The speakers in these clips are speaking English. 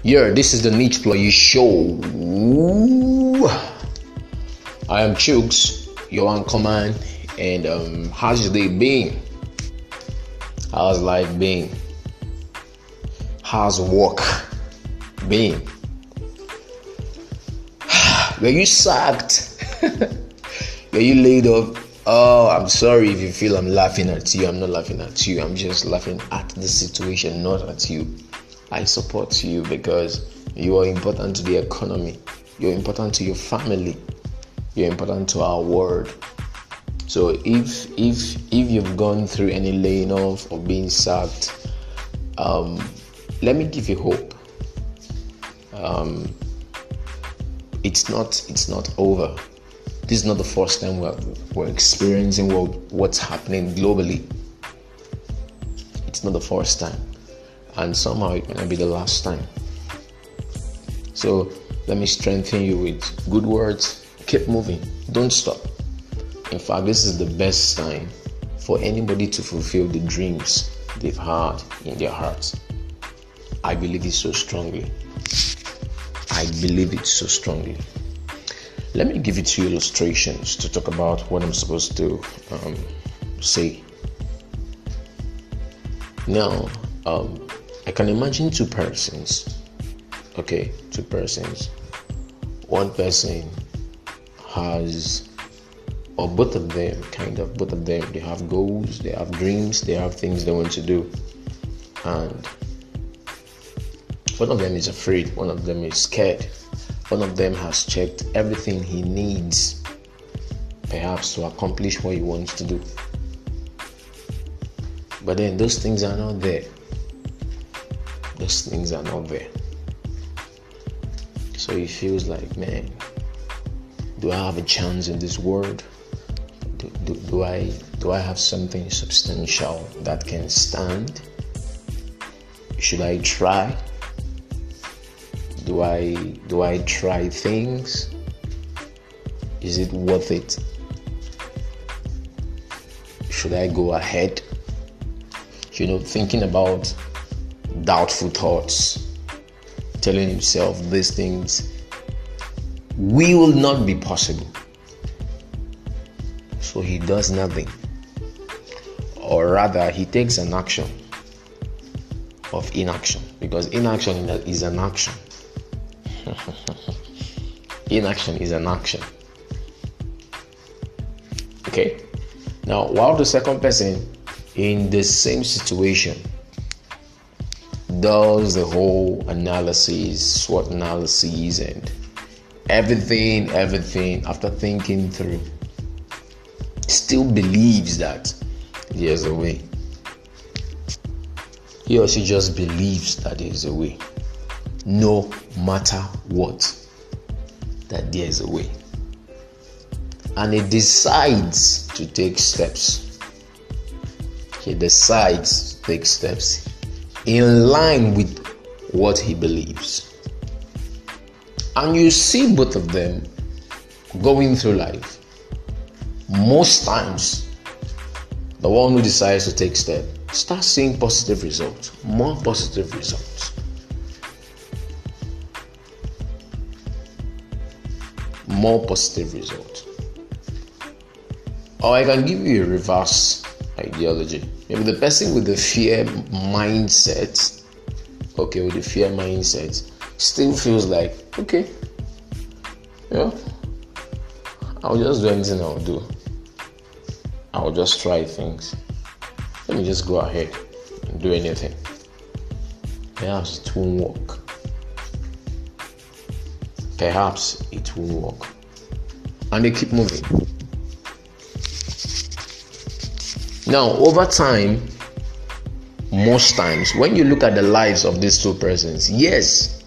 Yeah, this is the Niche Ploy Show. I am Chooks, your command, and how's your day been? How's life been? How's work been? Were you sacked? Were you laid off? Oh, I'm sorry if you feel I'm laughing at you. I'm not laughing at you. I'm just laughing at the situation, not at you. I support you because you are important to the economy. You're important to your family. You're important to our world. So if you've gone through any laying off or being sacked, let me give you hope. It's not over. This is not the first time we're experiencing what's happening globally. It's not the first time, and somehow it might not be the last time. So let me strengthen you with good words. Keep moving. Don't stop. In fact, this is the best time for anybody to fulfill the dreams they've had in their hearts. I believe it so strongly. Let me give you two illustrations to talk about what I'm supposed to say. Now, I can imagine two persons. Okay, two persons. One person has, or both of them, they have goals, they have dreams, they have things they want to do. And one of them is afraid, one of them is scared. One of them has checked everything he needs, perhaps to accomplish what he wants to do. But then those things are not there. So he feels like, man, do I have a chance in this world? Do I have something substantial that can stand? Should I try? Do I try things? Is it worth it? Should I go ahead? Thinking about doubtful thoughts, telling himself these things will not be possible. So he does nothing. Or rather, he takes an action of inaction, because inaction is an action. Inaction is an action. Okay. Now, while the second person in the same situation does the whole analysis, SWOT analysis, and everything after thinking through, still believes that there's a way. He or she just believes that there's a way. No matter what, that there is a way. And he decides to take steps. In line with what he believes. And you see both of them going through life. Most times, the one who decides to take steps starts seeing positive results, more positive results. More positive results. Or I can give you a reverse ideology. Maybe the person with the fear mindset, still feels like, okay, I'll just do anything I'll do. I'll just try things. Let me just go ahead and do anything. Perhaps it won't work. And they keep moving. Now, over time, most times, when you look at the lives of these two persons, yes,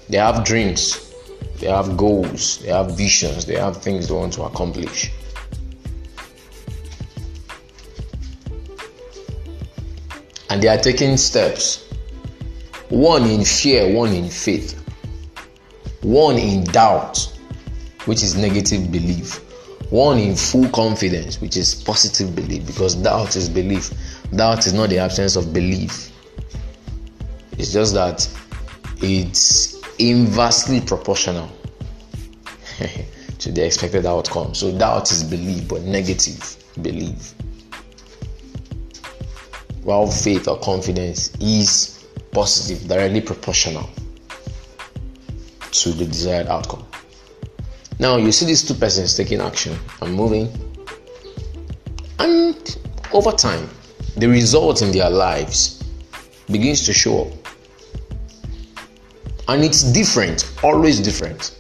they have dreams, they have goals, they have visions, they have things they want to accomplish. And they are taking steps. One in fear, one in faith. One in doubt, which is negative belief. One in full confidence, which is positive belief, because doubt is belief. Doubt is not the absence of belief. It's just that it's inversely proportional to the expected outcome. So doubt is belief, but negative belief. While faith or confidence is positive, directly proportional to the desired outcome. Now you see these two persons taking action and moving, and over time the result in their lives begins to show up, and it's different, always different.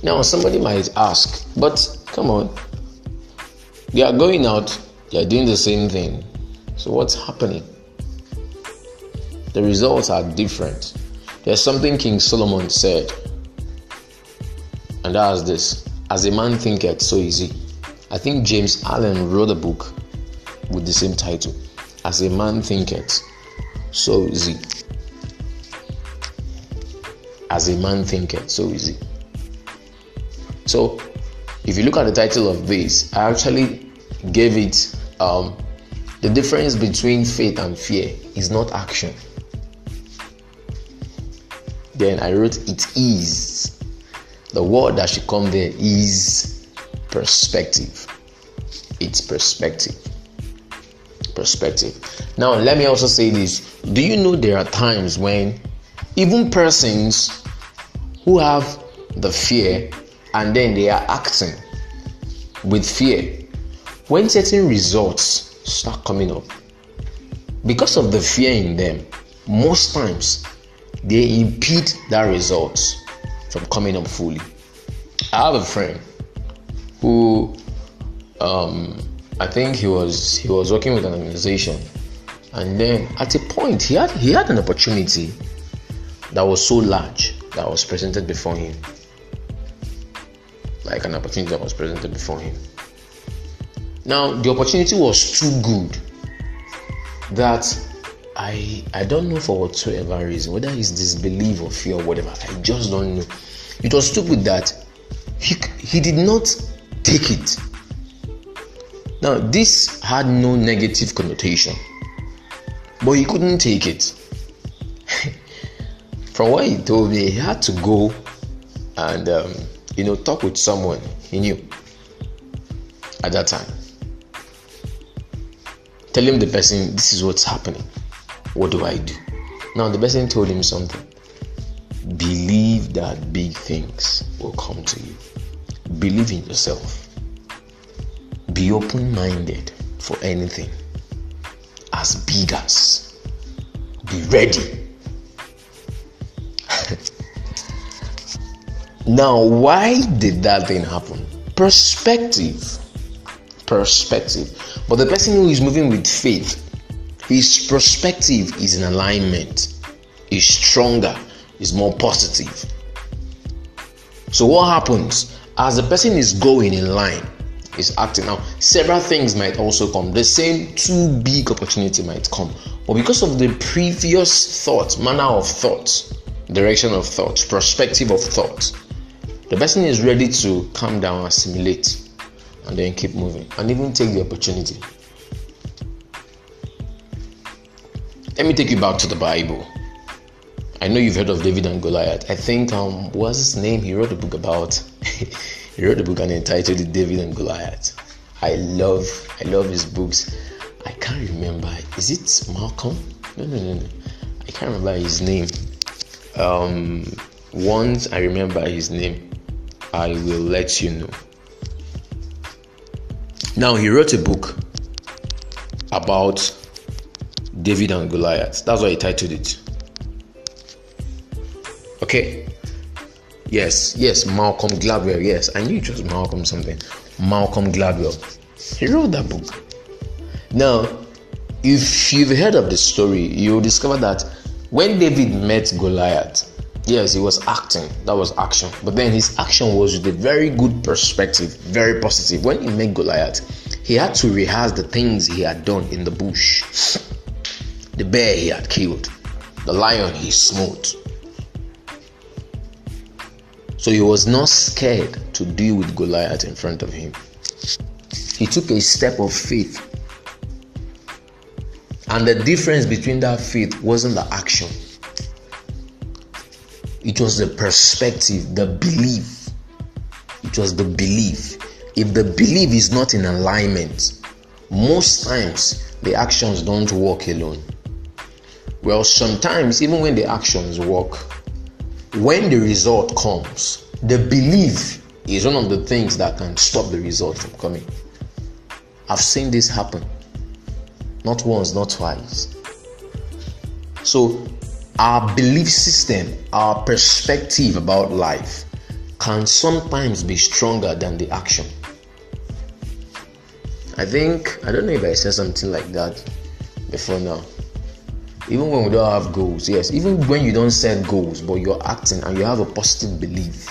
Now somebody might ask, but come on, they are going out, they are doing the same thing, so what's happening? The results are different. There's something King Solomon said, and that's this: as a man thinketh, so is he. I think James Allen wrote a book with the same title, As a Man Thinketh, So Is He. As a man thinketh, so is he. So, if you look at the title of this, I actually gave it the difference between faith and fear is not action. Then I wrote it is. The word that should come there is perspective. It's perspective. Perspective. Now, let me also say this. Do you know there are times when even persons who have the fear and then they are acting with fear, when certain results start coming up, because of the fear in them, most times they impede that result from coming up fully. I have a friend who I think he was working with an organization, and then at a point he had an opportunity that was so large that was presented before him. Like an opportunity that was presented before him. Now the opportunity was too good that I don't know, for whatsoever reason, whether it's disbelief or fear or whatever, I just don't know. It was stupid that he did not take it. Now this had no negative connotation, but he couldn't take it. From what he told me, he had to go and talk with someone he knew at that time. Tell him, the person, this is what's happening. What do I do? Now the person told him something. Believe that big things will come to you. Believe in yourself. Be open-minded for anything. As big as. Be ready. Now, why did that thing happen? Perspective. But the person who is moving with faith, his perspective is in alignment, is stronger, is more positive. So what happens as the person is going in line, is acting now? Several things might also come. The same too big opportunity might come, but because of the previous thought, manner of thought, direction of thought, perspective of thought, the person is ready to calm down, assimilate, and then keep moving, and even take the opportunity. Let me take you back to the Bible. I know you've heard of David and Goliath. I think what's his name? He wrote a book and entitled it David and Goliath. I love his books. I can't remember. Is it Malcolm? No. I can't remember his name. Once I remember his name, I will let you know. Now, he wrote a book about David and Goliath. That's why he titled it. Okay? Yes, Malcolm Gladwell. Yes, I knew it was Malcolm something. Malcolm Gladwell. He wrote that book. Now, if you've heard of the story, you'll discover that when David met Goliath, yes, he was acting. That was action. But then his action was with a very good perspective, very positive. When he met Goliath, he had to rehearse the things he had done in the bush. The bear he had killed. The lion he smote. So he was not scared to deal with Goliath in front of him. He took a step of faith. And the difference between that faith wasn't the action. It was the perspective, the belief. It was the belief. If the belief is not in alignment, most times the actions don't work alone. Well, sometimes even when the actions work, when the result comes, the belief is one of the things that can stop the result from coming. I've seen this happen. Not once, not twice. So our belief system, our perspective about life can sometimes be stronger than the action. I don't know if I said something like that before now. Even when we don't have goals, yes, even when you don't set goals, but you're acting and you have a positive belief,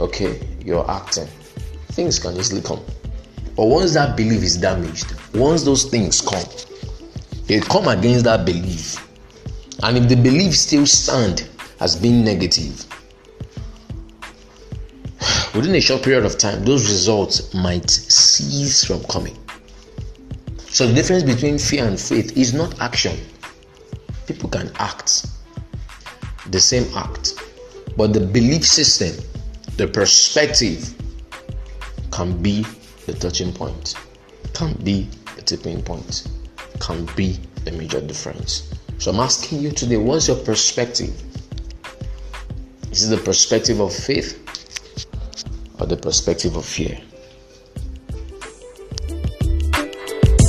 okay, you're acting, things can easily come. But once that belief is damaged, once those things come, they come against that belief. And if the belief still stand as being negative, within a short period of time, those results might cease from coming. So the difference between fear and faith is not action. People can act, the same act, but the belief system, the perspective can be the touching point, can be the tipping point, can be the major difference. So I'm asking you today, what's your perspective? Is it the perspective of faith or the perspective of fear?